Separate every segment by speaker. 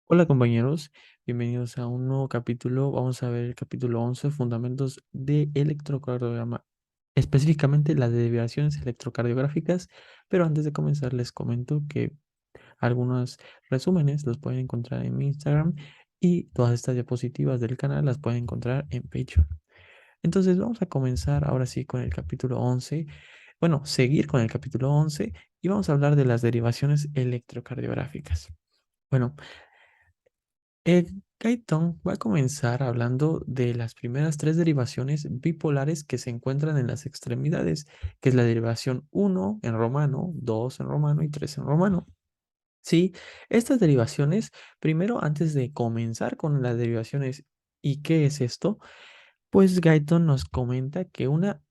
Speaker 1: Hola compañeros, bienvenidos a un nuevo capítulo. Vamos a ver el capítulo 11, Fundamentos de Electrocardiograma, específicamente las derivaciones electrocardiográficas. Pero antes de comenzar les comento que algunos resúmenes los pueden encontrar en mi Instagram y todas estas diapositivas del canal las pueden encontrar en Patreon. Entonces vamos a comenzar ahora sí con el capítulo 11. Bueno, seguir con el capítulo 11 y vamos a hablar de las derivaciones electrocardiográficas. Bueno, Gaiton va a comenzar hablando de las primeras tres derivaciones bipolares que se encuentran en las extremidades, que es la derivación 1 en romano, 2 en romano y 3 en romano. Sí, estas derivaciones, primero antes de comenzar con las derivaciones, ¿y qué es esto? Pues Gaiton nos comenta que una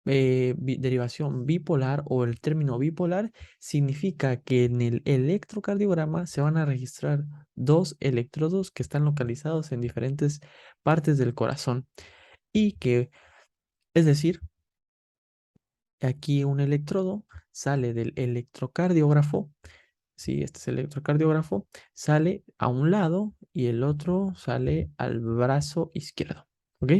Speaker 1: derivación bipolar o el término bipolar significa que en el electrocardiograma se van a registrar dos electrodos que están localizados en diferentes partes del corazón y que, es decir, aquí un electrodo sale del electrocardiógrafo. Sí, este es el electrocardiógrafo, sale a un lado y el otro sale al brazo izquierdo. ¿Ok?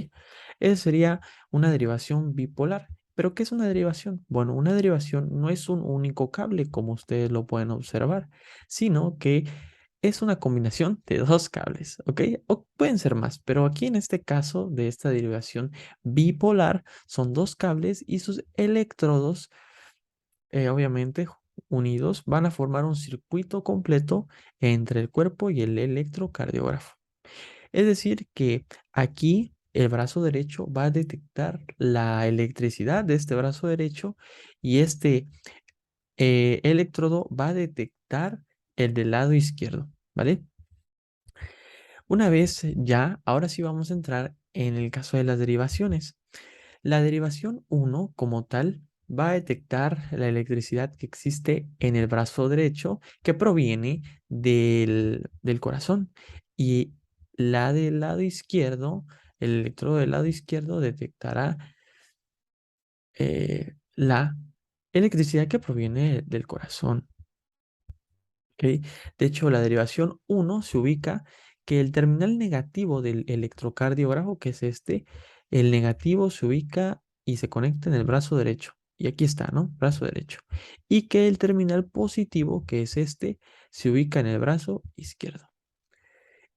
Speaker 1: Esa sería una derivación bipolar. ¿Pero qué es una derivación? Bueno, una derivación no es un único cable, como ustedes lo pueden observar, sino que es una combinación de dos cables, ¿ok? O pueden ser más, pero aquí en este caso de esta derivación bipolar son dos cables y sus electrodos obviamente unidos, van a formar un circuito completo entre el cuerpo y el electrocardiógrafo. Es decir, que aquí el brazo derecho va a detectar la electricidad de este brazo derecho y este electrodo va a detectar el del lado izquierdo, ¿vale? Una vez ya, ahora sí vamos a entrar en el caso de las derivaciones. La derivación 1 como tal va a detectar la electricidad que existe en el brazo derecho que proviene del corazón y la del lado izquierdo, el electrodo del lado izquierdo detectará la electricidad que proviene del corazón. ¿Ok? De hecho, la derivación 1 se ubica que el terminal negativo del electrocardiógrafo, que es este, el negativo se ubica y se conecta en el brazo derecho. Y aquí está, ¿no? Brazo derecho. Y que el terminal positivo, que es este, se ubica en el brazo izquierdo.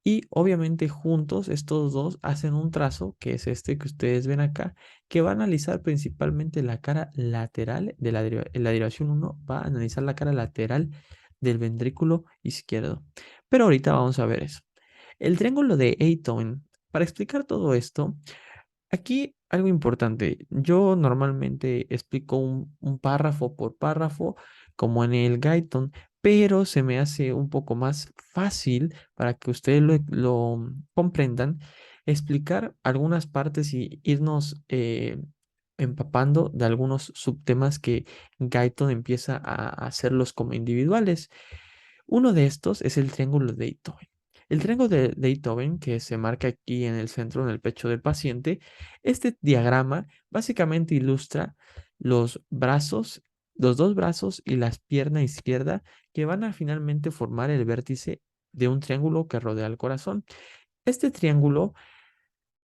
Speaker 1: Y obviamente juntos estos dos hacen un trazo, que es este que ustedes ven acá, que va a analizar principalmente la cara lateral de la derivación 1, va a analizar la cara lateral del ventrículo izquierdo. Pero ahorita vamos a ver eso. El triángulo de Ayton, para explicar todo esto, aquí algo importante. Yo normalmente explico un párrafo por párrafo, como en el Gaiton, pero se me hace un poco más fácil para que ustedes lo comprendan, explicar algunas partes y irnos empapando de algunos subtemas que Gaiton empieza a hacerlos como individuales. Uno de estos es el triángulo de Beethoven. El triángulo de Beethoven, que se marca aquí en el centro, en el pecho del paciente, este diagrama básicamente ilustra los brazos, los dos brazos y la pierna izquierda que van a finalmente formar el vértice de un triángulo que rodea el corazón. Este triángulo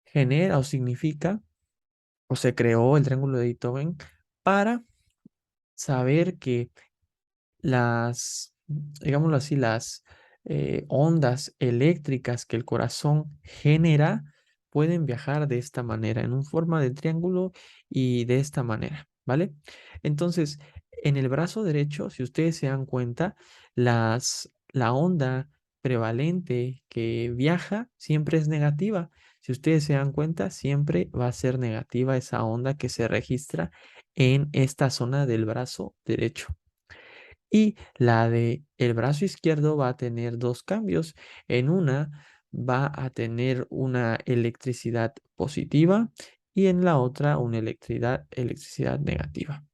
Speaker 1: genera o significa, o se creó el triángulo de Beethoven para saber que digámoslo así, las ondas eléctricas que el corazón genera pueden viajar de esta manera, en un forma de triángulo y de esta manera, ¿vale? Entonces, en el brazo derecho, si ustedes se dan cuenta, la onda prevalente que viaja siempre es negativa. Si ustedes se dan cuenta, siempre va a ser negativa esa onda que se registra en esta zona del brazo derecho. Y la de el brazo izquierdo va a tener dos cambios. En una va a tener una electricidad positiva y en la otra una electricidad negativa.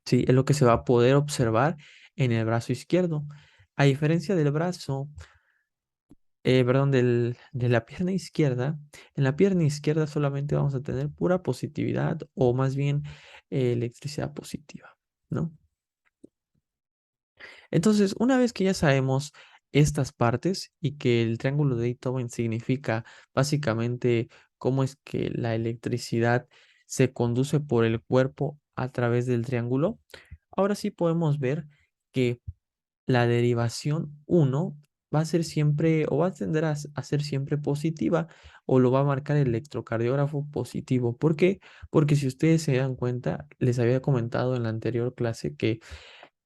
Speaker 1: Sí, es lo que se va a poder observar en el brazo izquierdo. A diferencia del brazo, perdón, de la pierna izquierda, en la pierna izquierda solamente vamos a tener pura positividad o más bien electricidad positiva, ¿no? Entonces, una vez que ya sabemos estas partes y que el triángulo de Beethoven significa básicamente cómo es que la electricidad se conduce por el cuerpo a través del triángulo, ahora sí podemos ver que la derivación uno va a ser siempre o va a tender a ser siempre positiva o lo va a marcar el electrocardiógrafo positivo. ¿Por qué? Porque si ustedes se dan cuenta, les había comentado en la anterior clase que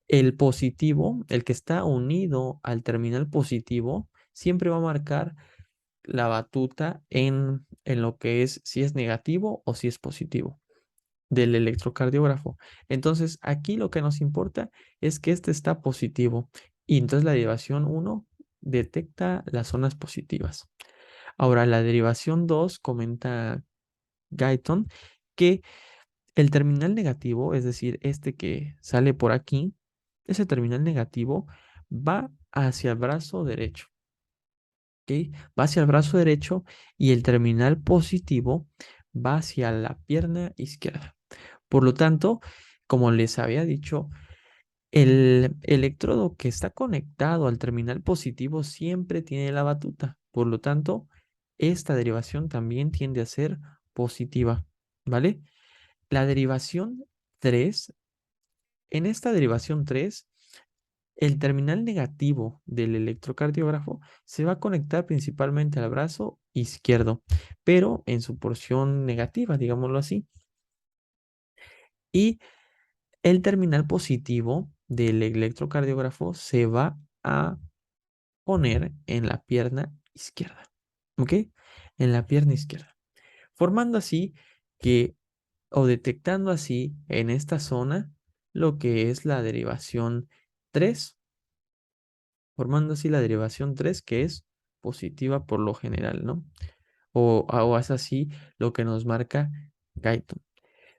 Speaker 1: el positivo, el que está unido al terminal positivo, siempre va a marcar la batuta en lo que es si es negativo o si es positivo del electrocardiógrafo. Entonces, aquí lo que nos importa es que este está positivo y entonces la derivación uno detecta las zonas positivas. Ahora, la derivación 2 comenta Guyton que el terminal negativo, es decir, este que sale por aquí, ese terminal negativo va hacia el brazo derecho, ¿ok? Va hacia el brazo derecho y el terminal positivo va hacia la pierna izquierda. Por lo tanto, como les había dicho, el electrodo que está conectado al terminal positivo siempre tiene la batuta. Por lo tanto, esta derivación también tiende a ser positiva, ¿vale? La derivación 3, en esta derivación 3, el terminal negativo del electrocardiógrafo se va a conectar principalmente al brazo izquierdo, pero en su porción negativa, digámoslo así. Y el terminal positivo del electrocardiógrafo se va a poner en la pierna izquierda, ¿ok? En la pierna izquierda, formando así que, o detectando así en esta zona lo que es la derivación 3, formando así la derivación 3 que es positiva por lo general, ¿no? O es así lo que nos marca Guyton.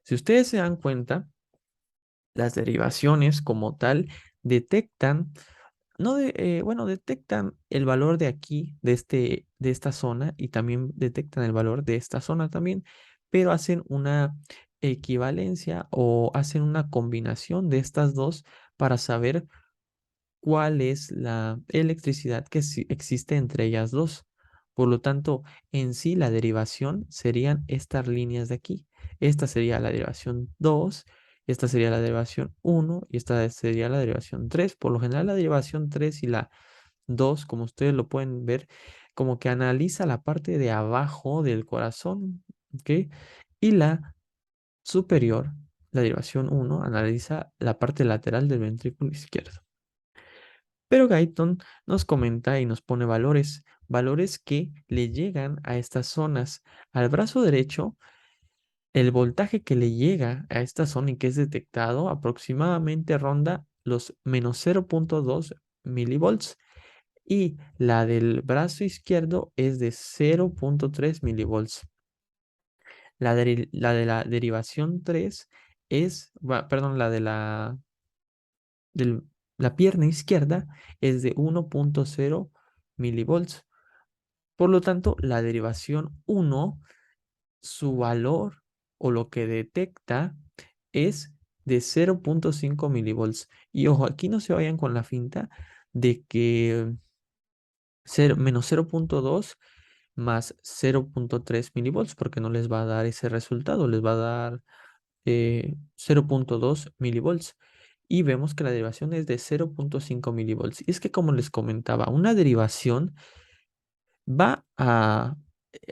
Speaker 1: Si ustedes se dan cuenta, las derivaciones como tal detectan, no de, bueno, detectan el valor de aquí, de esta zona, y también detectan el valor de esta zona también, pero hacen una equivalencia o hacen una combinación de estas dos para saber cuál es la electricidad que existe entre ellas dos. Por lo tanto, en sí la derivación serían estas líneas de aquí. Esta sería la derivación 2, esta sería la derivación 1 y esta sería la derivación 3. Por lo general, la derivación 3 y la 2, como ustedes lo pueden ver, como que analiza la parte de abajo del corazón, ¿ok? Y la superior, la derivación 1, analiza la parte lateral del ventrículo izquierdo. Pero Guyton nos comenta y nos pone valores, valores que le llegan a estas zonas. Al brazo derecho, el voltaje que le llega a esta zona y que es detectado aproximadamente ronda los menos 0.2 milivolts y la del brazo izquierdo es de 0.3 milivolts. La de la derivación 3 es, perdón, del- la pierna izquierda es de 1.0 milivolts. Por lo tanto, la derivación 1, su valor o lo que detecta es de 0.5 milivolts. Y ojo, aquí no se vayan con la finta de que menos 0.2 más 0.3 milivolts, porque no les va a dar ese resultado, les va a dar 0.2 milivolts. Y vemos que la derivación es de 0.5 milivolts. Y es que como les comentaba, una derivación va a,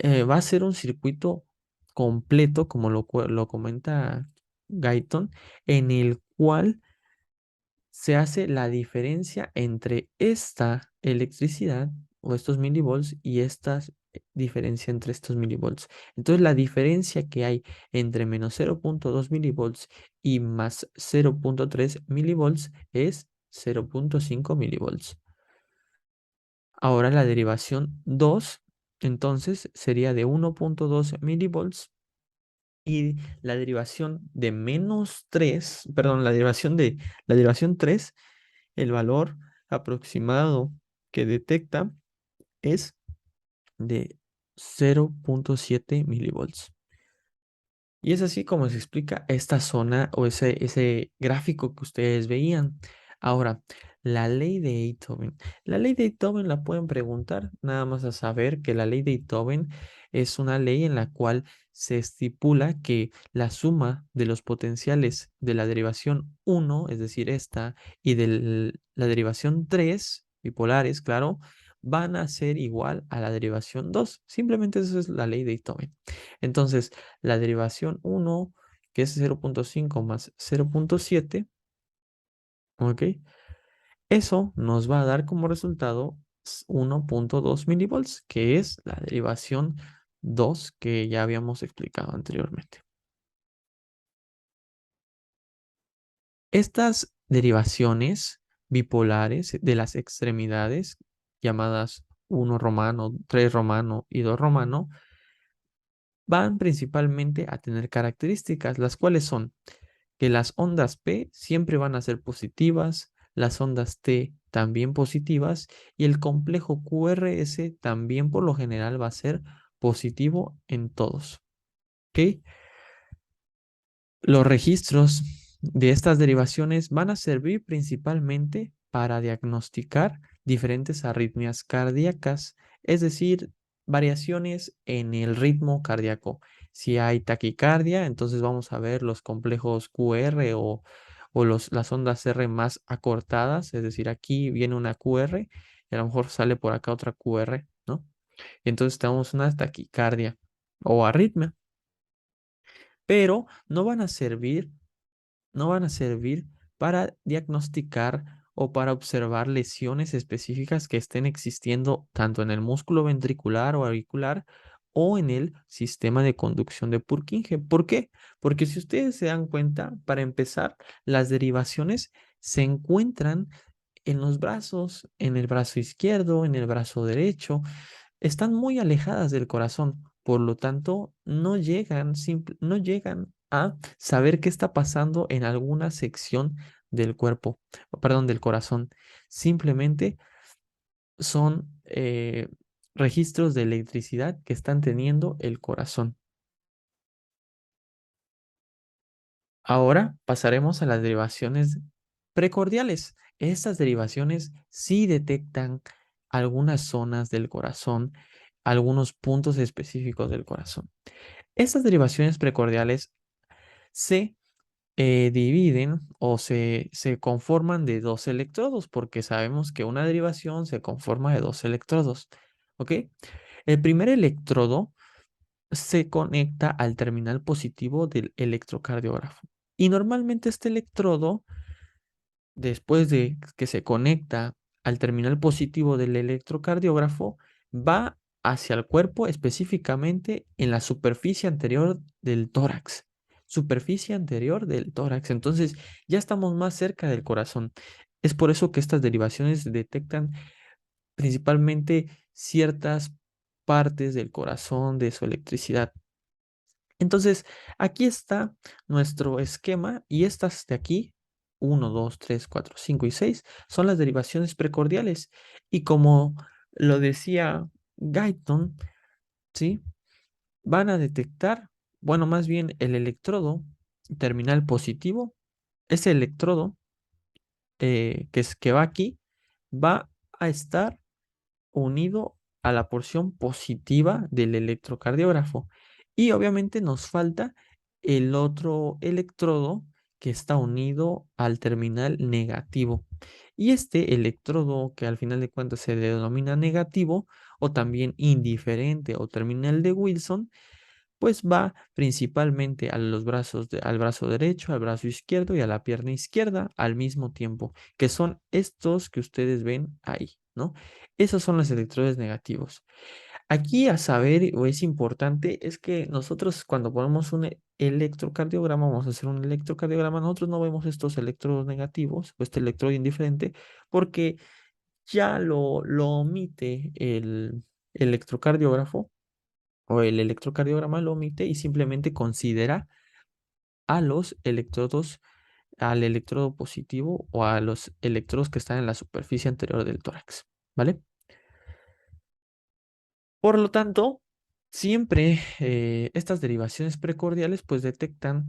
Speaker 1: va a ser un circuito completo, como lo comenta Guyton, en el cual se hace la diferencia entre esta electricidad o estos milivolts y esta diferencia entre estos milivolts. Entonces, la diferencia que hay entre menos 0.2 milivolts y más 0.3 milivolts es 0.5 milivolts. Ahora la derivación 2, entonces, sería de 1.2 milivolts y la derivación de menos 3, perdón, la derivación 3, el valor aproximado que detecta es de 0.7 milivolts. Y es así como se explica esta zona o ese gráfico que ustedes veían. Ahora, La ley de Beethoven. La ley de Beethoven la pueden preguntar, nada más a saber que la ley de Beethoven es una ley en la cual se estipula que la suma de los potenciales de la derivación uno, es decir, esta, y de la derivación 3 bipolares, claro, van a ser igual a la derivación 2. Simplemente eso es la ley de Beethoven. Entonces, la derivación uno, que es 0,5 más 0,7, ¿ok? Eso nos va a dar como resultado 1,2 milivolts, que es la derivación 2 que ya habíamos explicado anteriormente. Estas derivaciones bipolares de las extremidades, llamadas 1 romano, 3 romano y 2 romano, van principalmente a tener características, las cuales son que las ondas P siempre van a ser positivas, las ondas T también positivas y el complejo QRS también por lo general va a ser positivo en todos. ¿Ok? Los registros de estas derivaciones van a servir principalmente para diagnosticar diferentes arritmias cardíacas, es decir, variaciones en el ritmo cardíaco. Si hay taquicardia, entonces vamos a ver los complejos QR o las ondas R más acortadas, es decir, aquí viene una QR y a lo mejor sale por acá otra QR, ¿no? Y entonces tenemos una taquicardia o arritmia, pero no van a servir para diagnosticar o para observar lesiones específicas que estén existiendo tanto en el músculo ventricular o auricular o en el sistema de conducción de Purkinje. ¿Por qué? Porque si ustedes se dan cuenta, para empezar, las derivaciones se encuentran en los brazos, en el brazo izquierdo, en el brazo derecho, están muy alejadas del corazón, por lo tanto, no llegan a saber qué está pasando en alguna sección del cuerpo, perdón, del corazón. Simplemente son registros de electricidad que están teniendo el corazón. Ahora pasaremos a las derivaciones precordiales. Estas derivaciones sí detectan algunas zonas del corazón, algunos puntos específicos del corazón. Estas derivaciones precordiales se dividen o se conforman de dos electrodos, porque sabemos que una derivación se conforma de dos electrodos. ¿Ok? El primer electrodo se conecta al terminal positivo del electrocardiógrafo. Y normalmente este electrodo, después de que se conecta al terminal positivo del electrocardiógrafo, va hacia el cuerpo, específicamente en la superficie anterior del tórax. Superficie anterior del tórax. Entonces ya estamos más cerca del corazón. Es por eso que estas derivaciones detectan principalmente ciertas partes del corazón de su electricidad. Entonces, aquí está nuestro esquema y estas de aquí, 1, 2, 3, 4, 5 y 6, son las derivaciones precordiales. Y como lo decía Guyton, ¿sí? Van a detectar, bueno, más bien el electrodo terminal positivo, ese electrodo que va aquí, va a estar unido a la porción positiva del electrocardiógrafo. Y obviamente nos falta el otro electrodo que está unido al terminal negativo. Y este electrodo, que al final de cuentas se denomina negativo o también indiferente o terminal de Wilson, pues va principalmente a los brazos al brazo derecho, al brazo izquierdo y a la pierna izquierda al mismo tiempo, que son estos que ustedes ven ahí, ¿no? Esos son los electrodes negativos. Aquí a saber, o es importante, es que nosotros cuando ponemos un electrocardiograma, vamos a hacer un electrocardiograma, nosotros no vemos estos electrodos negativos o este electrodo indiferente, porque ya lo omite el electrocardiógrafo o el electrocardiograma lo omite y simplemente considera a los electrodos, al electrodo positivo o a los electrodos que están en la superficie anterior del tórax, ¿vale? Por lo tanto, siempre estas derivaciones precordiales pues detectan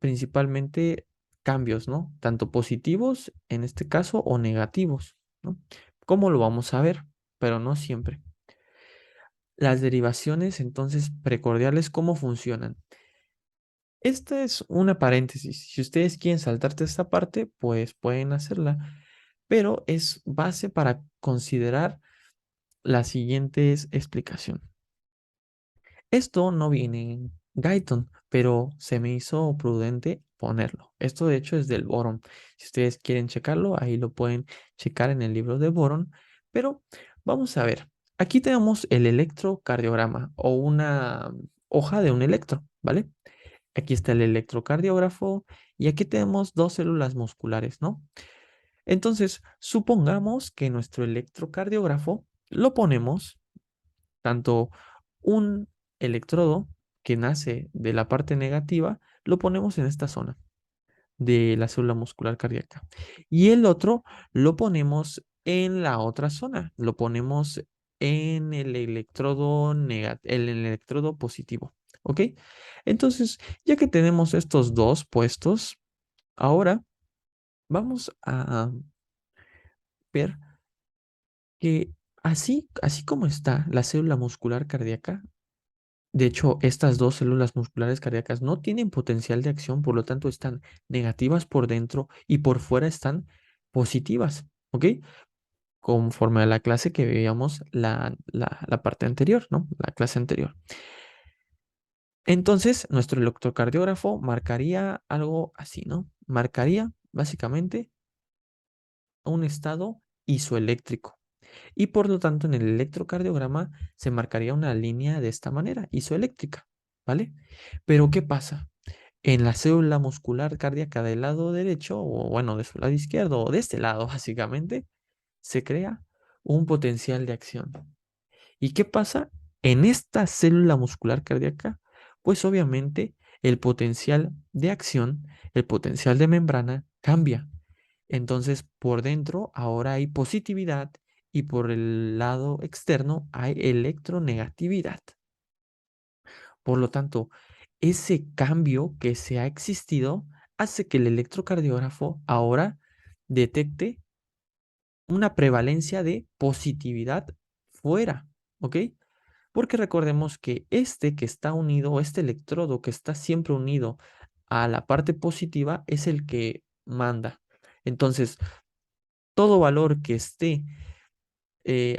Speaker 1: principalmente cambios, ¿no? Tanto positivos en este caso o negativos, ¿no? ¿Cómo lo vamos a ver? Pero no siempre. Las derivaciones, entonces, precordiales, ¿cómo funcionan? Esta es una paréntesis. Si ustedes quieren saltarte esta parte, pues pueden hacerla, pero es base para considerar la siguiente explicación. Esto no viene en Guyton, pero se me hizo prudente ponerlo. Esto de hecho es del Boron. Si ustedes quieren checarlo, ahí lo pueden checar en el libro de Boron. Pero vamos a ver. Aquí tenemos el electrocardiograma o una hoja de un electro, ¿vale? Aquí está el electrocardiógrafo y aquí tenemos dos células musculares, ¿no? Entonces, supongamos que nuestro electrocardiógrafo lo ponemos tanto un electrodo que nace de la parte negativa, lo ponemos en esta zona de la célula muscular cardíaca. Y el otro lo ponemos en la otra zona, lo ponemos en el electrodo el electrodo positivo. ¿Ok? Entonces, ya que tenemos estos dos puestos, ahora vamos a ver que así como está la célula muscular cardíaca, de hecho, estas dos células musculares cardíacas no tienen potencial de acción, por lo tanto están negativas por dentro y por fuera están positivas, ¿ok? Conforme a la clase que veíamos la parte anterior, ¿no? La clase anterior. Entonces, nuestro electrocardiógrafo marcaría algo así, ¿no? Marcaría básicamente un estado isoeléctrico. Y por lo tanto, en el electrocardiograma se marcaría una línea de esta manera, isoeléctrica, ¿vale? Pero ¿qué pasa? En la célula muscular cardíaca del lado derecho, o bueno, de su lado izquierdo, o de este lado, básicamente, se crea un potencial de acción. ¿Y qué pasa? En esta célula muscular cardíaca, pues obviamente el potencial de acción, el potencial de membrana cambia. Entonces, por dentro ahora hay positividad y por el lado externo hay electronegatividad. Por lo tanto, ese cambio que se ha existido hace que el electrocardiógrafo ahora detecte una prevalencia de positividad fuera, ¿ok? Porque recordemos que este que está unido, este electrodo que está siempre unido a la parte positiva es el que manda. Entonces, todo valor que esté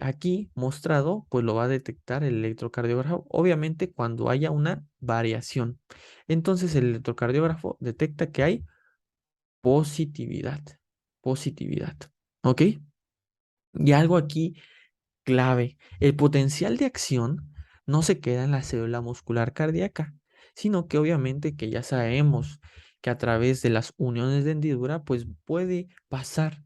Speaker 1: aquí mostrado, pues lo va a detectar el electrocardiógrafo, obviamente cuando haya una variación. Entonces el electrocardiógrafo detecta que hay positividad, positividad, ¿ok? Y algo aquí clave. El potencial de acción no se queda en la célula muscular cardíaca, sino que obviamente que ya sabemos que a través de las uniones de hendidura, pues puede pasar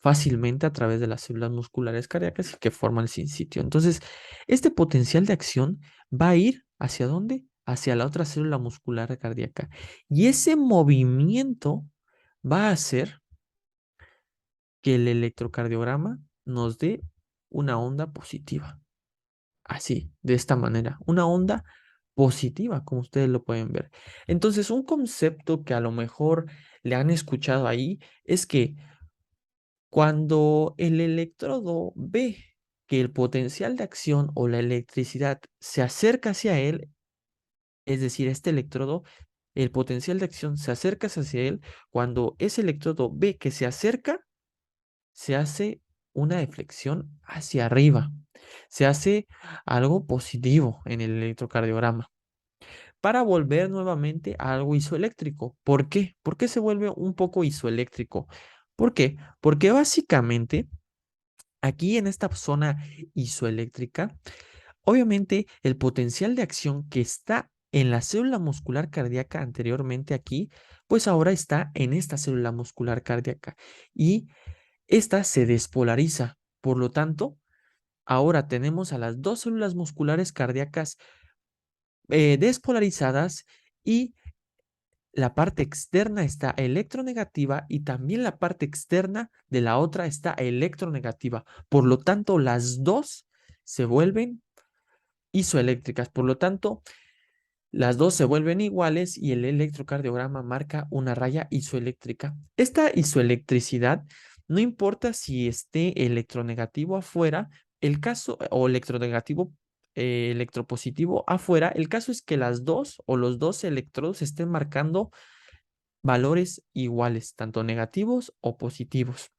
Speaker 1: fácilmente a través de las células musculares cardíacas y que forman el sinsitio. Entonces, este potencial de acción va a ir ¿hacia dónde? Hacia la otra célula muscular cardíaca. Y ese movimiento va a hacer que el electrocardiograma nos dé una onda positiva. Así, de esta manera, una onda positiva, como ustedes lo pueden ver. Entonces, un concepto que a lo mejor le han escuchado ahí es que cuando el electrodo ve que el potencial de acción o la electricidad se acerca hacia él, es decir, este electrodo, el potencial de acción se acerca hacia él, cuando ese electrodo ve que se acerca, se hace una deflexión hacia arriba, se hace algo positivo en el electrocardiograma para volver nuevamente a algo isoeléctrico. ¿Por qué? ¿Por qué se vuelve un poco isoeléctrico? ¿Por qué? Porque básicamente aquí en esta zona isoeléctrica, obviamente el potencial de acción que está en la célula muscular cardíaca anteriormente aquí, pues ahora está en esta célula muscular cardíaca y esta se despolariza. Por lo tanto, ahora tenemos a las dos células musculares cardíacas despolarizadas y la parte externa está electronegativa y también la parte externa de la otra está electronegativa. Por lo tanto, las dos se vuelven isoeléctricas. Por lo tanto, Las dos se vuelven iguales y el electrocardiograma marca una raya isoeléctrica. Esta isoelectricidad no importa si esté electronegativo afuera, el caso, o electronegativo, electropositivo afuera, el caso es que las dos o los dos electrodos estén marcando valores iguales, tanto negativos o positivos.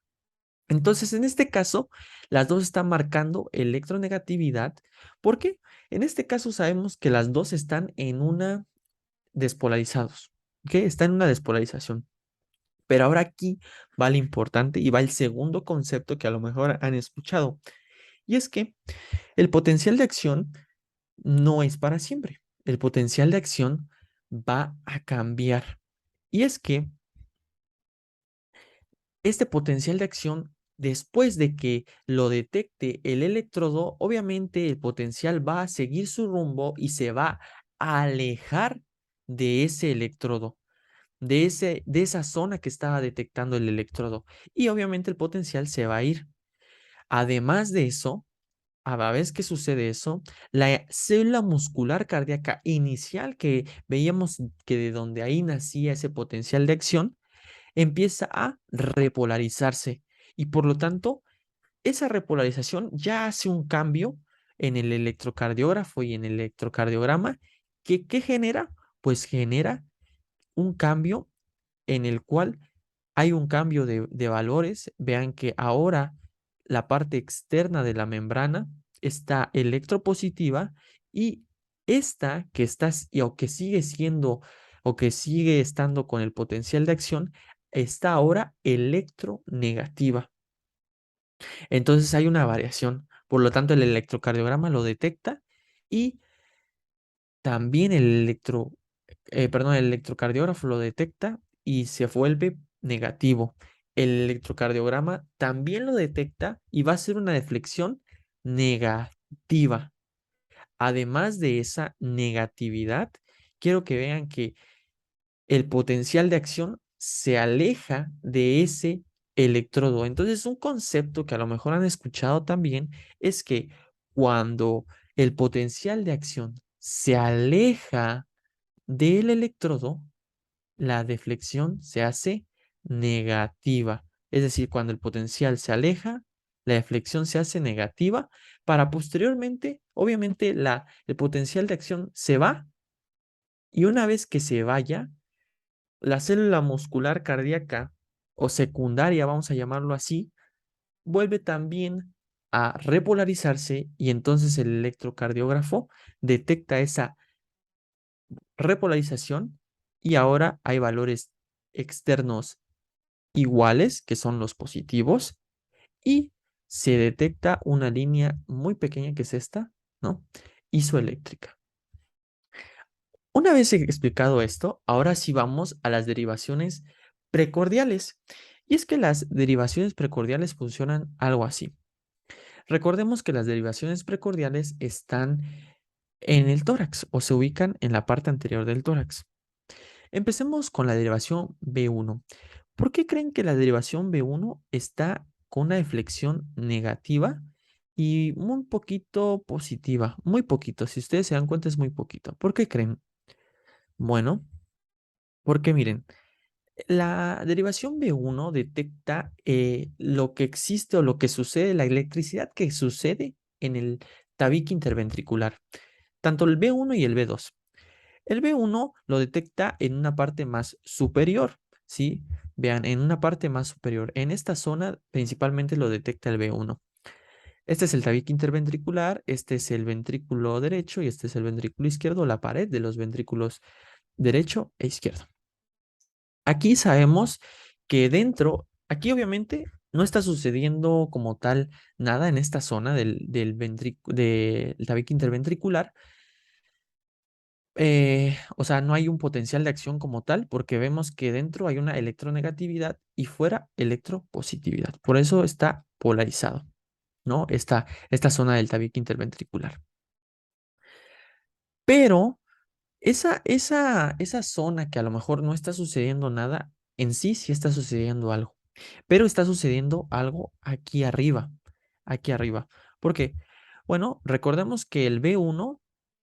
Speaker 1: Entonces, en este caso, las dos están marcando electronegatividad. ¿Por qué? En este caso sabemos que las dos están en una despolarizados, ¿ok? Está en una despolarización. Pero ahora aquí va lo importante y va el segundo concepto que a lo mejor han escuchado. Y es que el potencial de acción no es para siempre. El potencial de acción va a cambiar. Y es que este potencial de acción, después de que lo detecte el electrodo, obviamente el potencial va a seguir su rumbo y se va a alejar de ese electrodo, de esa zona que estaba detectando el electrodo. Y obviamente el potencial se va a ir. Además de eso, a la vez que sucede eso, la célula muscular cardíaca inicial que veíamos que de donde ahí nacía ese potencial de acción, empieza a repolarizarse. Y por lo tanto, esa repolarización ya hace un cambio en el electrocardiógrafo y en el electrocardiograma. ¿Qué genera? Pues genera un cambio en el cual hay un cambio de valores. Vean que ahora la parte externa de la membrana está electropositiva y esta que está o que sigue siendo o que sigue estando con el potencial de acción está ahora electronegativa. Entonces hay una variación. Por lo tanto, el electrocardiograma lo detecta y también el electrocardiógrafo lo detecta y se vuelve negativo. El electrocardiograma también lo detecta y va a hacer una deflexión negativa. Además de esa negatividad, quiero que vean que el potencial de acción se aleja de ese electrodo. Entonces, un concepto que a lo mejor han escuchado también es que cuando el potencial de acción se aleja del electrodo, la deflexión se hace negativa. Es decir, cuando el potencial se aleja, la deflexión se hace negativa para posteriormente, obviamente, el potencial de acción se va y una vez que se vaya, la célula muscular cardíaca o secundaria, vamos a llamarlo así, vuelve también a repolarizarse y entonces el electrocardiógrafo detecta esa repolarización y ahora hay valores externos iguales, que son los positivos, y se detecta una línea muy pequeña que es esta, ¿no? Isoeléctrica. Una vez explicado esto, ahora sí vamos a las derivaciones precordiales. Y es que las derivaciones precordiales funcionan algo así. Recordemos que las derivaciones precordiales están en el tórax o se ubican en la parte anterior del tórax. Empecemos con la derivación B1. ¿Por qué creen que la derivación B1 está con una deflexión negativa y muy poquito positiva? Muy poquito, si ustedes se dan cuenta es muy poquito. ¿Por qué creen? Bueno, porque miren, la derivación B1 detecta lo que existe o lo que sucede, la electricidad que sucede en el tabique interventricular, tanto el B1 y el B2. El B1 lo detecta en una parte más superior, ¿sí? Vean, en una parte más superior. En esta zona principalmente lo detecta el B1. Este es el tabique interventricular, este es el ventrículo derecho y este es el ventrículo izquierdo, la pared de los ventrículos derecho e izquierdo. Aquí sabemos que dentro, aquí obviamente no está sucediendo como tal nada en esta zona del tabique interventricular. O sea, no hay un potencial de acción como tal porque vemos que dentro hay una electronegatividad y fuera electropositividad. Por eso está polarizado, ¿no? Esta zona del tabique interventricular. Pero esa zona que a lo mejor no está sucediendo nada, en sí sí está sucediendo algo, pero está sucediendo algo aquí arriba, aquí arriba. ¿Por qué? Bueno, recordemos que el B1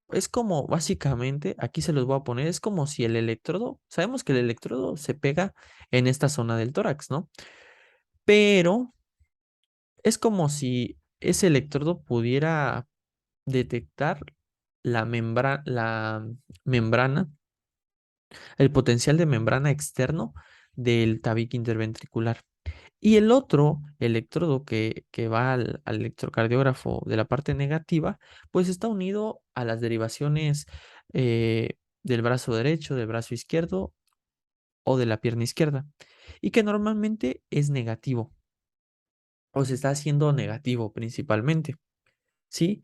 Speaker 1: Es como, básicamente, aquí se los voy a poner, es como si el electrodo, sabemos que el electrodo se pega en esta zona del tórax, ¿no? Pero es como si ese electrodo pudiera detectar la membrana, el potencial de membrana externo del tabique interventricular. Y el otro electrodo que va al electrocardiógrafo de la parte negativa, pues está unido a las derivaciones del brazo derecho, del brazo izquierdo o de la pierna izquierda. Y que normalmente es negativo o se está haciendo negativo principalmente. ¿Sí?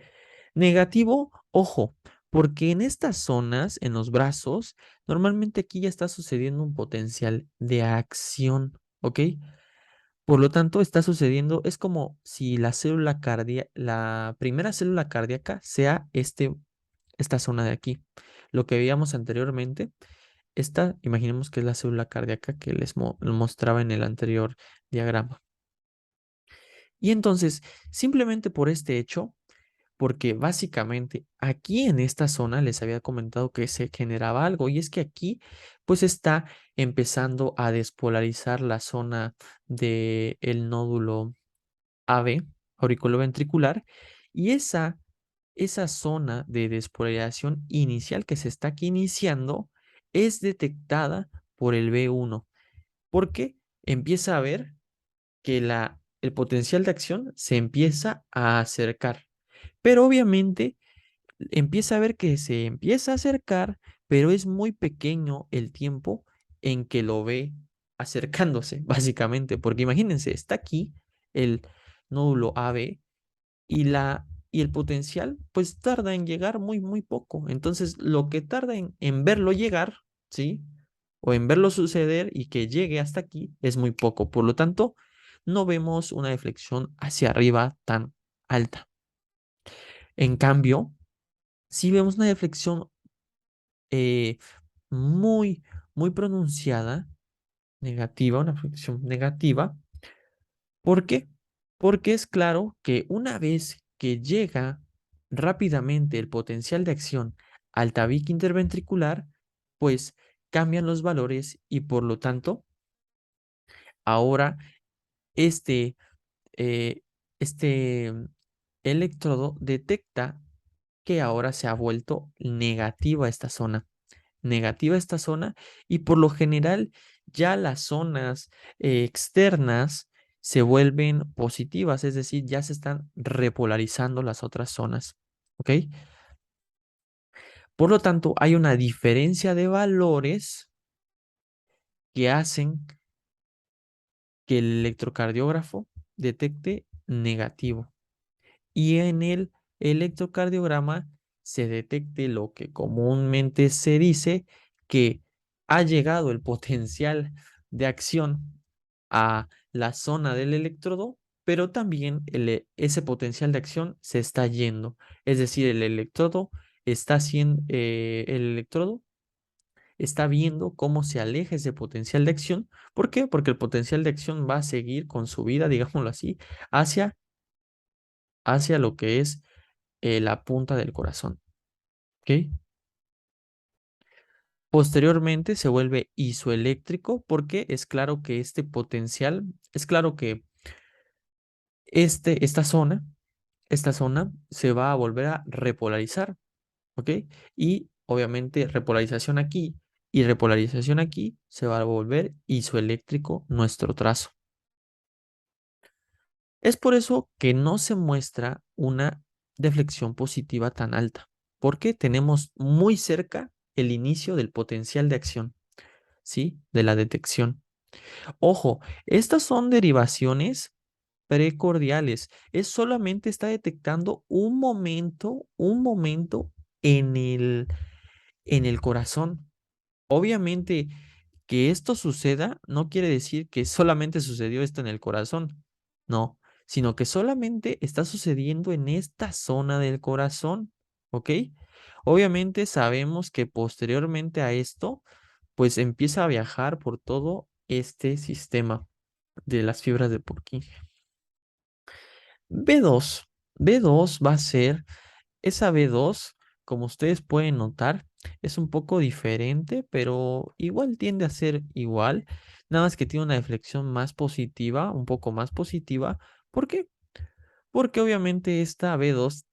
Speaker 1: Negativo, ojo, porque en estas zonas, en los brazos, normalmente aquí ya está sucediendo un potencial de acción, ¿ok? Por lo tanto, está sucediendo, es como si la célula cardíaca, la primera célula cardíaca sea esta zona de aquí. Lo que veíamos anteriormente, esta, imaginemos que es la célula cardíaca que les mostraba en el anterior diagrama. Y entonces, simplemente por este hecho, porque básicamente aquí en esta zona les había comentado que se generaba algo y es que aquí pues está empezando a despolarizar la zona del nódulo AB, auriculoventricular, y esa zona de despolarización inicial que se está aquí iniciando es detectada por el B1, porque empieza a ver que el potencial de acción se empieza a acercar. Pero obviamente empieza a ver que se empieza a acercar, pero es muy pequeño el tiempo en que lo ve acercándose, básicamente, porque imagínense, está aquí el nódulo AB y el potencial, pues tarda en llegar muy, muy poco. Entonces, lo que tarda en verlo llegar, ¿sí? O en verlo suceder y que llegue hasta aquí es muy poco. Por lo tanto, no vemos una deflexión hacia arriba tan alta. En cambio, si vemos una deflexión eh, muy, muy pronunciada, negativa, una deflexión negativa. ¿Por qué? Porque es claro que una vez que llega rápidamente el potencial de acción al tabique interventricular, pues cambian los valores y por lo tanto, ahora este, eh, este electrodo detecta que ahora se ha vuelto negativa esta zona y por lo general ya las zonas externas se vuelven positivas, es decir, ya se están repolarizando las otras zonas, ¿ok? Por lo tanto, hay una diferencia de valores que hacen que el electrocardiógrafo detecte negativo. Y en el electrocardiograma se detecte lo que comúnmente se dice que ha llegado el potencial de acción a la zona del electrodo, pero también ese potencial de acción se está yendo. Es decir, el electrodo está viendo cómo se aleja ese potencial de acción. ¿Por qué? Porque el potencial de acción va a seguir con su vida, digámoslo así, hacia, hacia lo que es la punta del corazón. ¿Ok? Posteriormente se vuelve isoeléctrico porque es claro que este potencial, es claro que esta esta zona se va a volver a repolarizar, ¿ok? Y obviamente repolarización aquí y repolarización aquí se va a volver isoeléctrico nuestro trazo. Es por eso que no se muestra una deflexión positiva tan alta, porque tenemos muy cerca el inicio del potencial de acción, ¿sí? De la detección. Ojo, estas son derivaciones precordiales. Es solamente está detectando un momento en en el corazón. Obviamente, que esto suceda no quiere decir que solamente sucedió esto en el corazón, no, sino que solamente está sucediendo en esta zona del corazón, ¿ok? Obviamente sabemos que posteriormente a esto, pues empieza a viajar por todo este sistema de las fibras de Purkinje. B2, B2 va a ser esa B2. como ustedes pueden notar, es un poco diferente, pero igual tiende a ser igual. Nada más que tiene una deflexión más positiva, un poco más positiva. ¿Por qué? Porque obviamente esta B2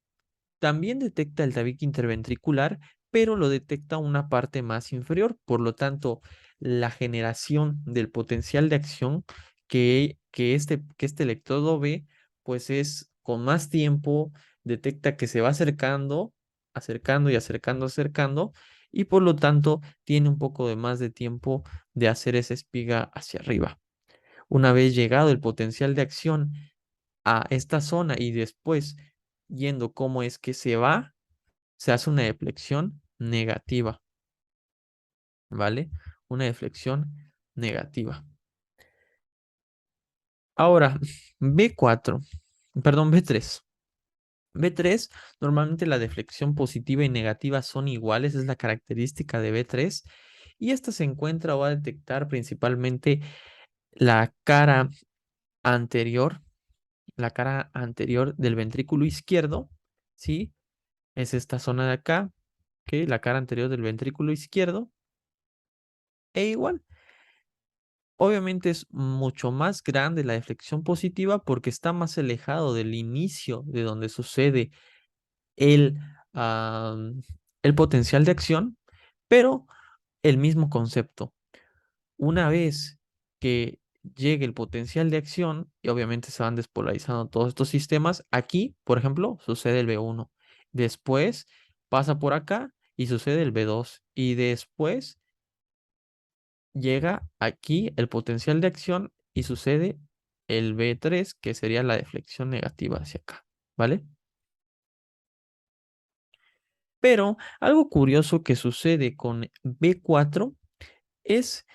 Speaker 1: también detecta el tabique interventricular, pero lo detecta una parte más inferior. Por lo tanto, la generación del potencial de acción que este electrodo ve, pues es con más tiempo, detecta que se va acercando, acercando y acercando, acercando, y por lo tanto tiene un poco de más de tiempo de hacer esa espiga hacia arriba. Una vez llegado el potencial de acción a esta zona y después yendo cómo es que se va, se hace una deflexión negativa, ¿vale? Una deflexión negativa. Ahora, B4, perdón, B3. B3, normalmente la deflexión positiva y negativa son iguales, es la característica de B3, y esta se encuentra o va a detectar principalmente la cara anterior, la cara anterior del ventrículo izquierdo, ¿sí? Es esta zona de acá, ¿ok? La cara anterior del ventrículo izquierdo. E igual, obviamente es mucho más grande la deflexión positiva porque está más alejado del inicio de donde sucede el, am, el potencial de acción, pero el mismo concepto. Una vez que llegue el potencial de acción, y obviamente se van despolarizando todos estos sistemas, aquí, por ejemplo, sucede el B1. Después pasa por acá y sucede el B2. Y después llega aquí el potencial de acción y sucede el B3, que sería la deflexión negativa hacia acá, ¿vale? Pero algo curioso que sucede con B4 es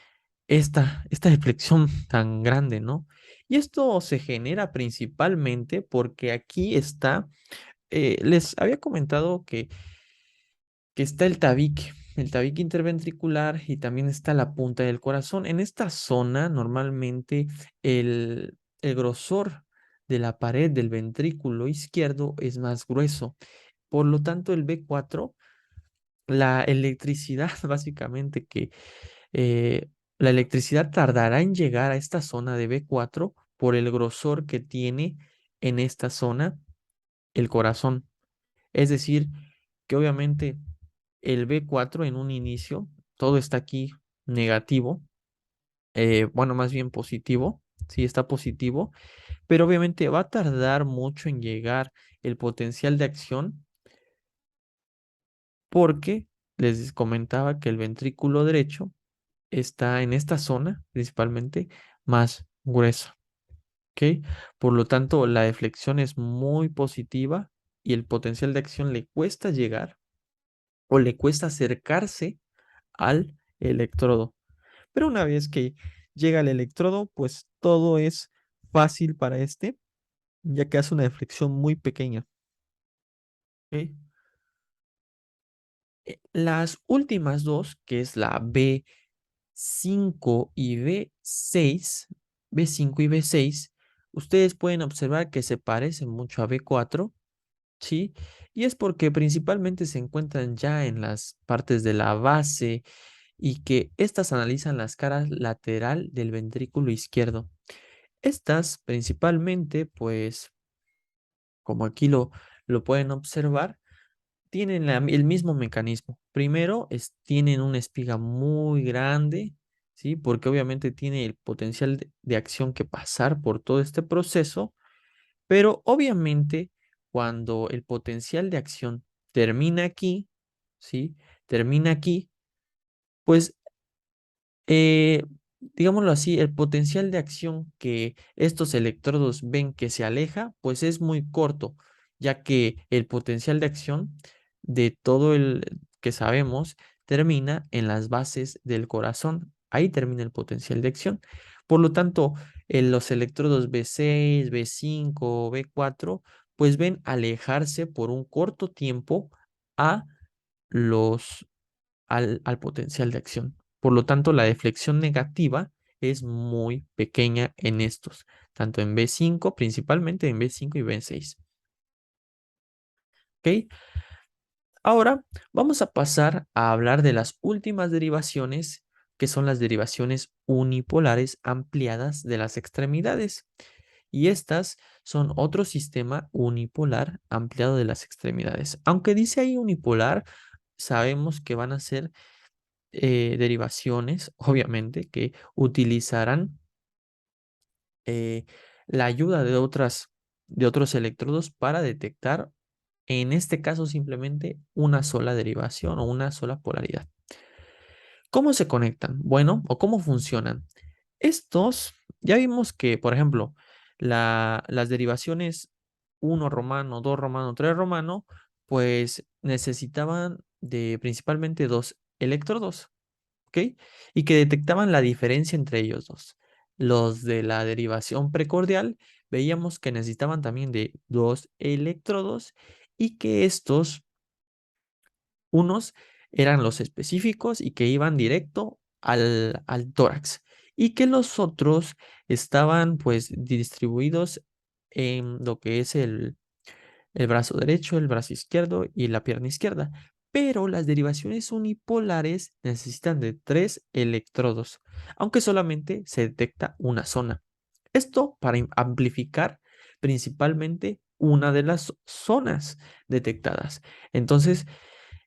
Speaker 1: esta deflexión tan grande, ¿no? Y esto se genera principalmente porque aquí está, les había comentado que está el tabique interventricular y también está la punta del corazón. En esta zona, normalmente el grosor de la pared del ventrículo izquierdo es más grueso. Por lo tanto, el B4, la electricidad, básicamente que eh, la electricidad tardará en llegar a esta zona de B4 por el grosor que tiene en esta zona el corazón. Es decir, que obviamente el B4 en un inicio, todo está aquí negativo, bueno, más bien positivo, sí está positivo, pero obviamente va a tardar mucho en llegar el potencial de acción porque les comentaba que el ventrículo derecho está en esta zona principalmente más gruesa, ¿ok? Por lo tanto, la deflexión es muy positiva y el potencial de acción le cuesta llegar o le cuesta acercarse al electrodo. Pero una vez que llega el electrodo, pues todo es fácil para este, ya que hace una deflexión muy pequeña. ¿Ok? Las últimas dos, que es la B5 y B6, B5 y B6, ustedes pueden observar que se parecen mucho a B4, ¿sí? Y es porque principalmente se encuentran ya en las partes de la base y que estas analizan las caras lateral del ventrículo izquierdo. Estas principalmente, pues, como aquí lo pueden observar, tienen el mismo mecanismo. Primero, tienen una espiga muy grande, ¿sí? Porque obviamente tiene el potencial de acción que pasar por todo este proceso, pero obviamente cuando el potencial de acción termina aquí, ¿sí? Termina aquí, pues eh, digámoslo así, el potencial de acción que estos electrodos ven que se aleja, pues es muy corto, ya que el potencial de acción de todo el que sabemos termina en las bases del corazón. Ahí termina el potencial de acción. Por lo tanto, los electrodos B6, B5, B4, pues ven alejarse por un corto tiempo a los al potencial de acción. Por lo tanto, la deflexión negativa es muy pequeña en estos, tanto en B5, principalmente en B5 y B6. ¿Ok? Ahora vamos a pasar a hablar de las últimas derivaciones, que son las derivaciones unipolares ampliadas de las extremidades. Y estas son otro sistema unipolar ampliado de las extremidades. Aunque dice ahí unipolar, sabemos que van a ser derivaciones, obviamente, que utilizarán eh, la ayuda de otros electrodos para detectar, en este caso, simplemente una sola derivación o una sola polaridad. ¿Cómo se conectan? Bueno, o cómo funcionan. Estos, ya vimos que, por ejemplo, las derivaciones uno romano, 2 romano, 3 romano, pues necesitaban de principalmente dos electrodos, ¿ok? Y que detectaban la diferencia entre ellos dos. Los de la derivación precordial veíamos que necesitaban también de dos electrodos y que estos unos eran los específicos y que iban directo al tórax y que los otros estaban pues distribuidos en lo que es el brazo derecho, el brazo izquierdo y la pierna izquierda. Pero las derivaciones unipolares necesitan de tres electrodos, aunque solamente se detecta una zona. Esto para amplificar principalmente una de las zonas detectadas. Entonces,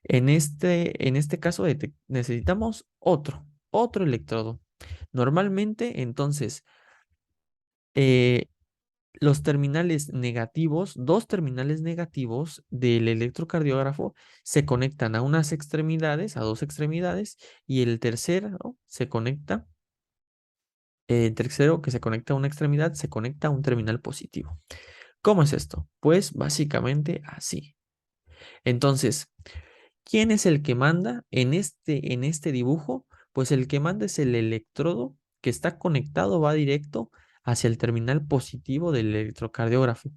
Speaker 1: en este caso necesitamos otro electrodo. Normalmente, entonces, eh, los terminales negativos, dos terminales negativos del electrocardiógrafo se conectan a unas extremidades, a dos extremidades, y el tercero que se conecta a una extremidad se conecta a un terminal positivo. ¿Cómo es esto? Pues básicamente así. Entonces, ¿quién es el que manda en este dibujo? Pues el que manda es el electrodo que está conectado, va directo hacia el terminal positivo del electrocardiógrafo.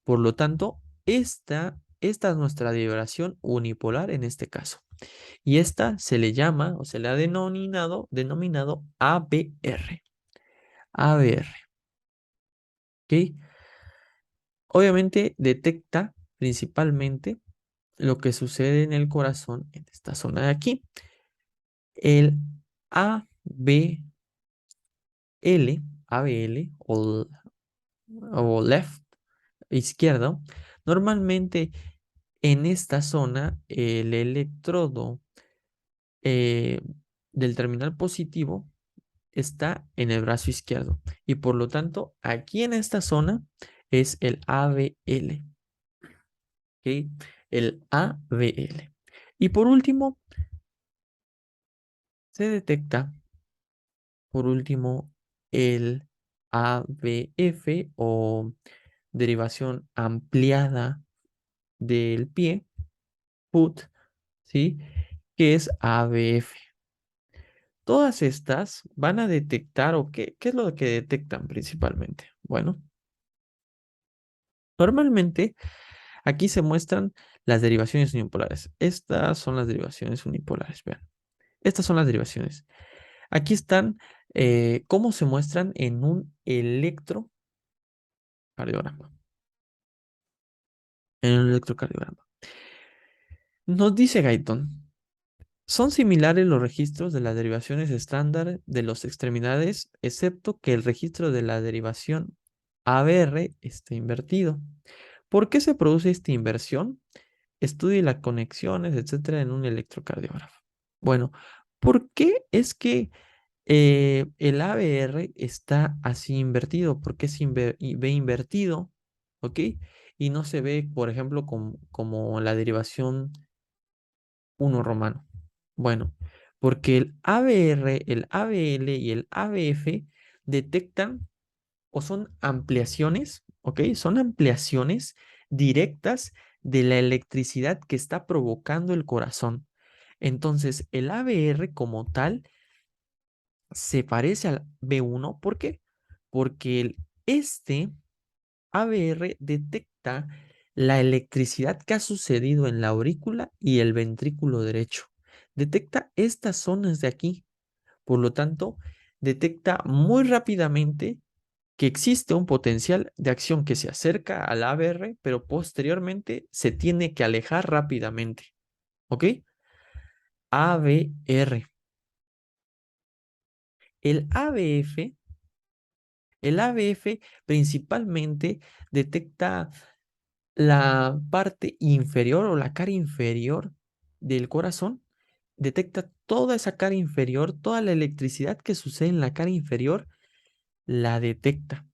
Speaker 1: Por lo tanto, esta es nuestra vibración unipolar en este caso. Y esta se le llama o se le ha denominado ABR. ABR, ¿ok? Obviamente detecta principalmente lo que sucede en el corazón en esta zona de aquí. El ABL, ABL o left, izquierdo, normalmente en esta zona el electrodo eh, del terminal positivo está en el brazo izquierdo y por lo tanto aquí en esta zona es el ABL, ¿ok? El ABL. Y por último, se detecta, por último, el ABF o derivación ampliada del pie, foot, ¿sí? Que es ABF. Todas estas van a detectar, o qué es lo que detectan principalmente. Bueno, normalmente aquí se muestran las derivaciones unipolares. Estas son las derivaciones unipolares, vean. Estas son las derivaciones. Aquí están cómo se muestran en un electrocardiograma. En un electrocardiograma. Nos dice Gaiton, son similares los registros de las derivaciones estándar de las extremidades, excepto que el registro de la derivación ABR está invertido. ¿Por qué se produce esta inversión? Estudie las conexiones, etcétera, en un electrocardiógrafo. Bueno, ¿por qué es que el ABR está así invertido? ¿Por qué se ve invertido? ¿Ok? Y no se ve, por ejemplo, como la derivación uno romano. Bueno, porque el ABR, el ABL y el ABF detectan o son ampliaciones, ¿ok? Son ampliaciones directas de la electricidad que está provocando el corazón. Entonces, el ABR como tal se parece al B1. ¿Por qué? Porque este ABR detecta la electricidad que ha sucedido en la aurícula y el ventrículo derecho. Detecta estas zonas de aquí. Por lo tanto, detecta muy rápidamente que existe un potencial de acción que se acerca al ABR, pero posteriormente se tiene que alejar rápidamente. ¿ok? ABR. El ABF, el ABF principalmente detecta la parte inferior o la cara inferior del corazón, detecta toda esa cara inferior, toda la electricidad que sucede en la cara inferior, la detecta.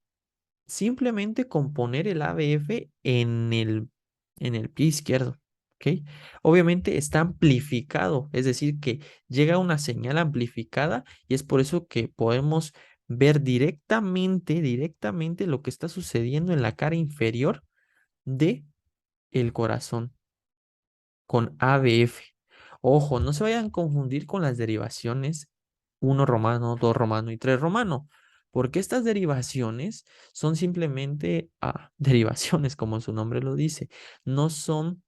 Speaker 1: Simplemente con poner el ABF en el pie izquierdo. ¿Ok? Obviamente está amplificado, es decir, que llega una señal amplificada y es por eso que podemos ver directamente lo que está sucediendo en la cara inferior de el corazón con ABF. Ojo, no se vayan a confundir con las derivaciones uno romano, 2 romano y 3 romano, porque estas derivaciones son simplemente derivaciones, como su nombre lo dice, no son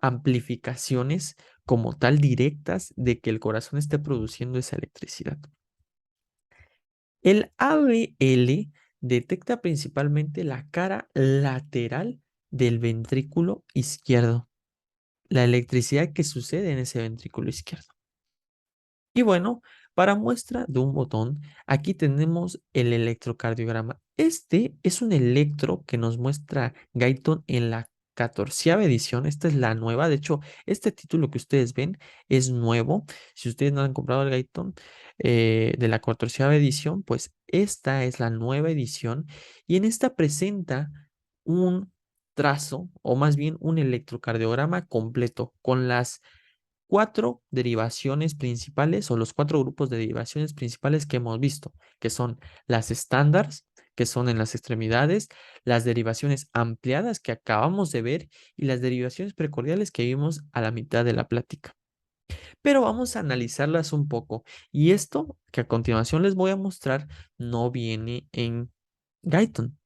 Speaker 1: amplificaciones como tal directas de que el corazón esté produciendo esa electricidad. El ABL detecta principalmente la cara lateral del ventrículo izquierdo, la electricidad que sucede en ese ventrículo izquierdo. Y bueno, para muestra de un botón, aquí tenemos el electrocardiograma. Este es un electro que nos muestra Guyton en la 14ª edición. Esta es la nueva. De hecho, este título que ustedes ven es nuevo. Si ustedes no han comprado el Guyton de la 14ª edición, pues esta es la nueva edición. Y en esta presenta un trazo, o más bien un electrocardiograma completo con las 4 derivaciones principales o los 4 grupos de derivaciones principales que hemos visto, que son las estándares, que son en las extremidades, las derivaciones ampliadas que acabamos de ver y las derivaciones precordiales que vimos a la mitad de la plática. Pero vamos a analizarlas un poco y esto que a continuación les voy a mostrar no viene en Guyton,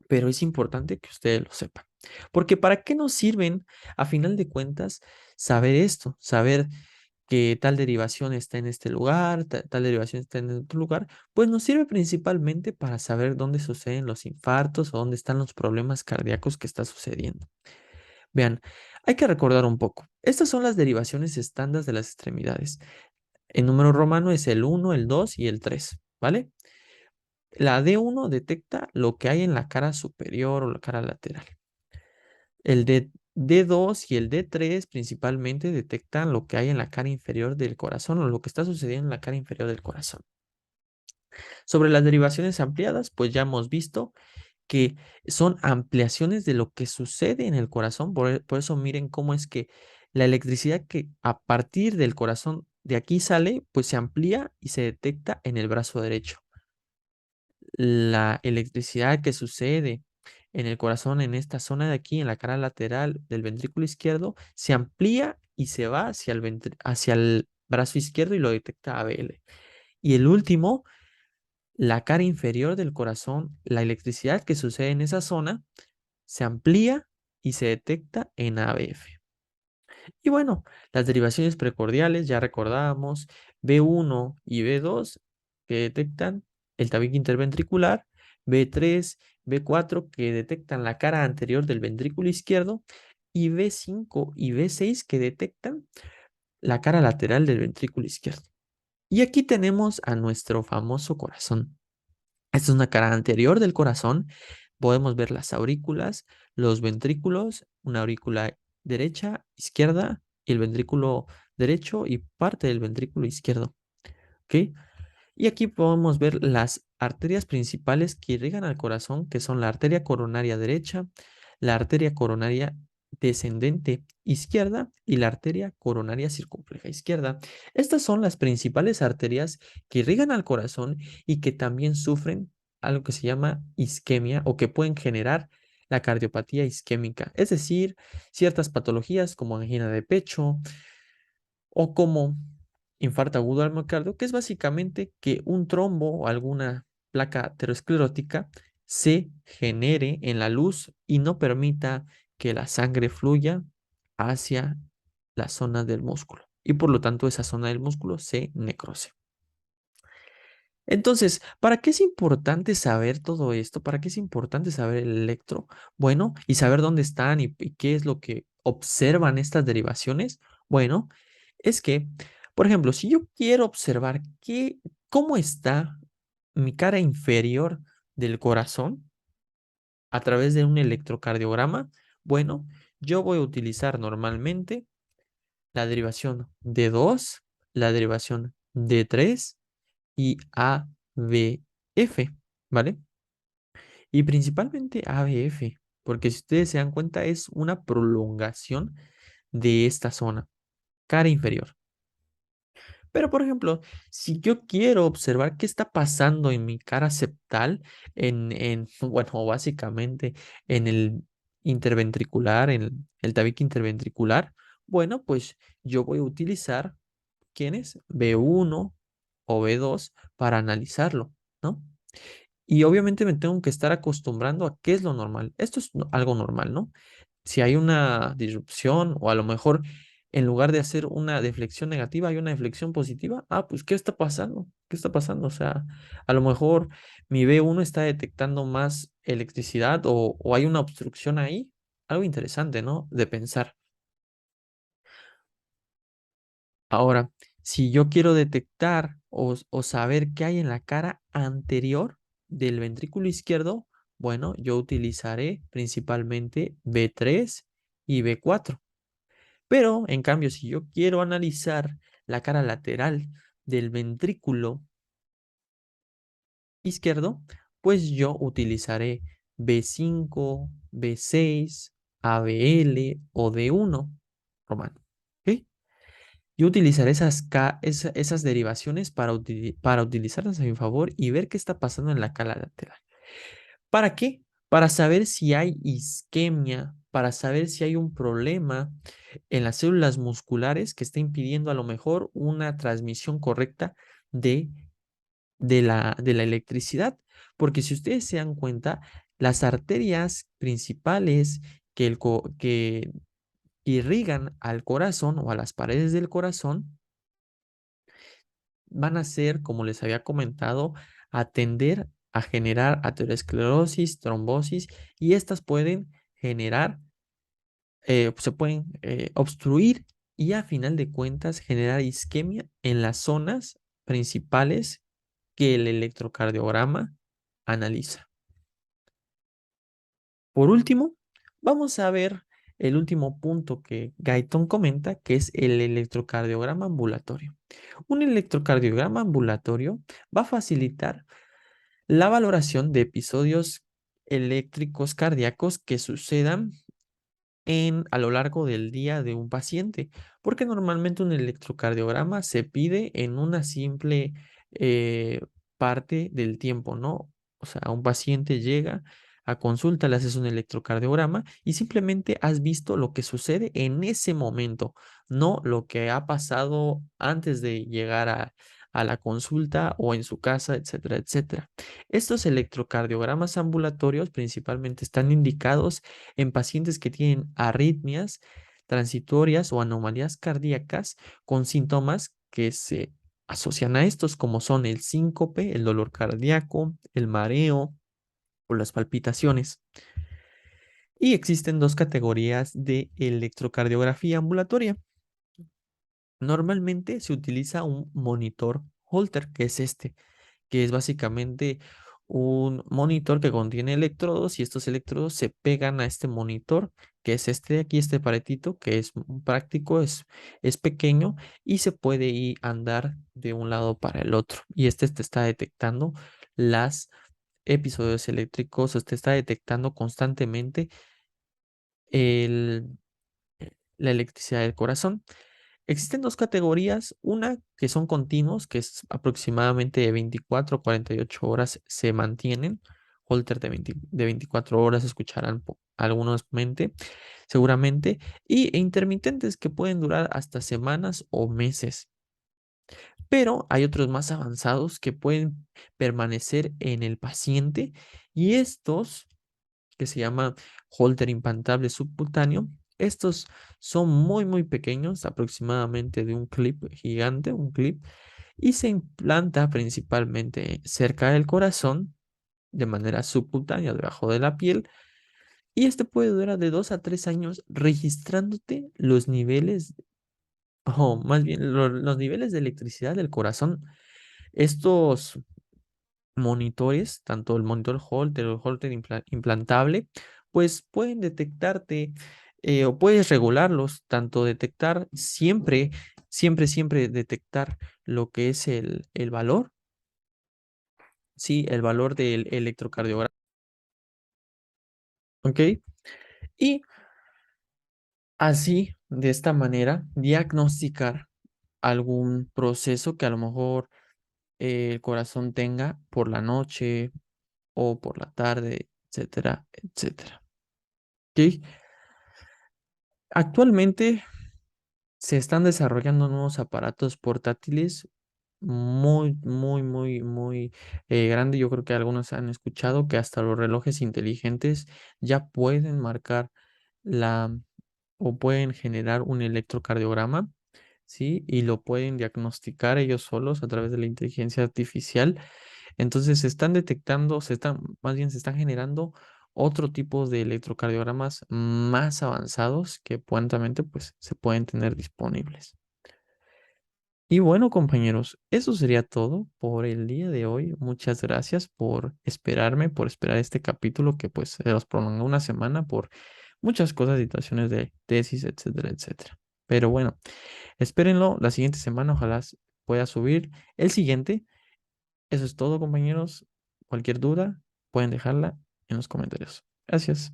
Speaker 1: pero es importante que ustedes lo sepan. Porque ¿para qué nos sirven a final de cuentas saber esto? Saber que tal derivación está en este lugar, tal derivación está en otro lugar, pues nos sirve principalmente para saber dónde suceden los infartos o dónde están los problemas cardíacos que está sucediendo. Vean, hay que recordar un poco. Estas son las derivaciones estándar de las extremidades. El número romano es el 1, el 2 y el 3, ¿vale? La D1 detecta lo que hay en la cara superior o la cara lateral. El D2 y el D3 principalmente detectan lo que hay en la cara inferior del corazón o lo que está sucediendo en la cara inferior del corazón. Sobre las derivaciones ampliadas, pues ya hemos visto que son ampliaciones de lo que sucede en el corazón. Por eso miren cómo es que la electricidad que a partir del corazón de aquí sale, pues se amplía y se detecta en el brazo derecho. La electricidad que sucede en el corazón, en esta zona de aquí, en la cara lateral del ventrículo izquierdo, se amplía y se va hacia el brazo izquierdo y lo detecta ABL. Y el último, la cara inferior del corazón, la electricidad que sucede en esa zona, se amplía y se detecta en ABF. Y bueno, las derivaciones precordiales, ya recordábamos, B1 y B2 que detectan el tabique interventricular, B3, B4 que detectan la cara anterior del ventrículo izquierdo y B5 y B6 que detectan la cara lateral del ventrículo izquierdo. Y aquí tenemos a nuestro famoso corazón. Esta es una cara anterior del corazón. Podemos ver las aurículas, los ventrículos, una aurícula derecha, izquierda, y el ventrículo derecho y parte del ventrículo izquierdo. ¿Ok? Y aquí podemos ver las arterias principales que irrigan al corazón, que son la arteria coronaria derecha, la arteria coronaria descendente izquierda y la arteria coronaria circunfleja izquierda. Estas son las principales arterias que irrigan al corazón y que también sufren algo que se llama isquemia o que pueden generar la cardiopatía isquémica, es decir, ciertas patologías como angina de pecho, o como infarto agudo al miocardio, que es básicamente que un trombo o alguna placa aterosclerótica se genere en la luz y no permita que la sangre fluya hacia la zona del músculo y por lo tanto esa zona del músculo se necrose. Entonces, ¿para qué es importante saber todo esto? ¿Para qué es importante saber el electro? Bueno, y saber dónde están y qué es lo que observan estas derivaciones. Bueno, es que, por ejemplo, si yo quiero observar cómo está mi cara inferior del corazón a través de un electrocardiograma, bueno, yo voy a utilizar normalmente la derivación de 2, la derivación de 3 y ABF, ¿vale? Y principalmente ABF, porque si ustedes se dan cuenta es una prolongación de esta zona, cara inferior. Pero, por ejemplo, si yo quiero observar qué está pasando en mi cara septal, bueno, básicamente en el interventricular, en el tabique interventricular, bueno, pues yo voy a utilizar, ¿quiénes? B1 o B2 para analizarlo, ¿no? Y obviamente me tengo que estar acostumbrando a qué es lo normal. Esto es algo normal, ¿no? Si hay una disrupción o a lo mejor en lugar de hacer una deflexión negativa hay una deflexión positiva, pues ¿qué está pasando? ¿Qué está pasando? O sea, a lo mejor mi B1 está detectando más electricidad o hay una obstrucción ahí. Algo interesante, ¿no? De pensar. Ahora, si yo quiero detectar o saber qué hay en la cara anterior del ventrículo izquierdo, bueno, yo utilizaré principalmente B3 y B4. Pero, en cambio, si yo quiero analizar la cara lateral del ventrículo izquierdo, pues yo utilizaré B5, B6, ABL o D1 romano. ¿Ok? Yo utilizaré esas derivaciones para utilizarlas a mi favor y ver qué está pasando en la cara lateral. ¿Para qué? Para saber si hay isquemia, para saber si hay un problema en las células musculares que está impidiendo a lo mejor una transmisión correcta de, de la electricidad. Porque si ustedes se dan cuenta, las arterias principales que irrigan al corazón o a las paredes del corazón van a ser, como les había comentado, atender a generar aterosclerosis, trombosis, y estas pueden generar, se pueden obstruir y a final de cuentas generar isquemia en las zonas principales que el electrocardiograma analiza. Por último, vamos a ver el último punto que Guyton comenta, que es el electrocardiograma ambulatorio. Un electrocardiograma ambulatorio va a facilitar la valoración de episodios eléctricos cardíacos que sucedan a lo largo del día de un paciente, porque normalmente un electrocardiograma se pide en una simple eh, parte del tiempo, ¿no? O sea, un paciente llega a consulta, le haces un electrocardiograma y simplemente has visto lo que sucede en ese momento, no lo que ha pasado antes de llegar a la consulta o en su casa, etcétera, etcétera. Estos electrocardiogramas ambulatorios principalmente están indicados en pacientes que tienen arritmias transitorias o anomalías cardíacas con síntomas que se asocian a estos, como son el síncope, el dolor cardíaco, el mareo o las palpitaciones. Y existen dos categorías de electrocardiografía ambulatoria. Normalmente se utiliza un monitor Holter, que es este, que es básicamente un monitor que contiene electrodos y estos electrodos se pegan a este monitor, que es este de aquí, este paretito, que es práctico, es pequeño y se puede ir andar de un lado para el otro. Y este te está detectando las episodios eléctricos, te está detectando constantemente el, la electricidad del corazón. Existen dos categorías, una que son continuos, que es aproximadamente de 24 a 48 horas se mantienen. Holter de 24 horas escucharán algunos seguramente, e intermitentes que pueden durar hasta semanas o meses. Pero hay otros más avanzados que pueden permanecer en el paciente y estos que se llama Holter implantable subcutáneo. Estos son muy, muy pequeños, aproximadamente de un clip gigante, un clip, y se implanta principalmente cerca del corazón, de manera subcutánea, debajo de la piel, y este puede durar de 2 a 3 años registrándote los niveles o más bien los niveles de electricidad del corazón, estos monitores, tanto el monitor Holter o el Holter implantable, pues pueden detectarte o puedes regularlos, tanto detectar siempre detectar lo que es el valor, sí, el valor del electrocardiograma, ¿ok? Y así, de esta manera, diagnosticar algún proceso que a lo mejor el corazón tenga por la noche o por la tarde, etcétera, etcétera. ¿Ok? Actualmente se están desarrollando nuevos aparatos portátiles muy grandes. Yo creo que algunos han escuchado que hasta los relojes inteligentes ya pueden marcar la o pueden generar un electrocardiograma, ¿sí? Y lo pueden diagnosticar ellos solos a través de la inteligencia artificial. Entonces se están detectando, más bien se están generando otro tipo de electrocardiogramas más avanzados que prontamente pues se pueden tener disponibles. Y bueno, compañeros, eso sería todo por el día de hoy. Muchas gracias por esperarme, por esperar este capítulo que pues se los prolongó una semana por muchas cosas, situaciones de tesis, etcétera, etcétera. Pero bueno, espérenlo la siguiente semana, ojalá pueda subir el siguiente. Eso es todo, compañeros. Cualquier duda, pueden dejarla en los comentarios. Gracias.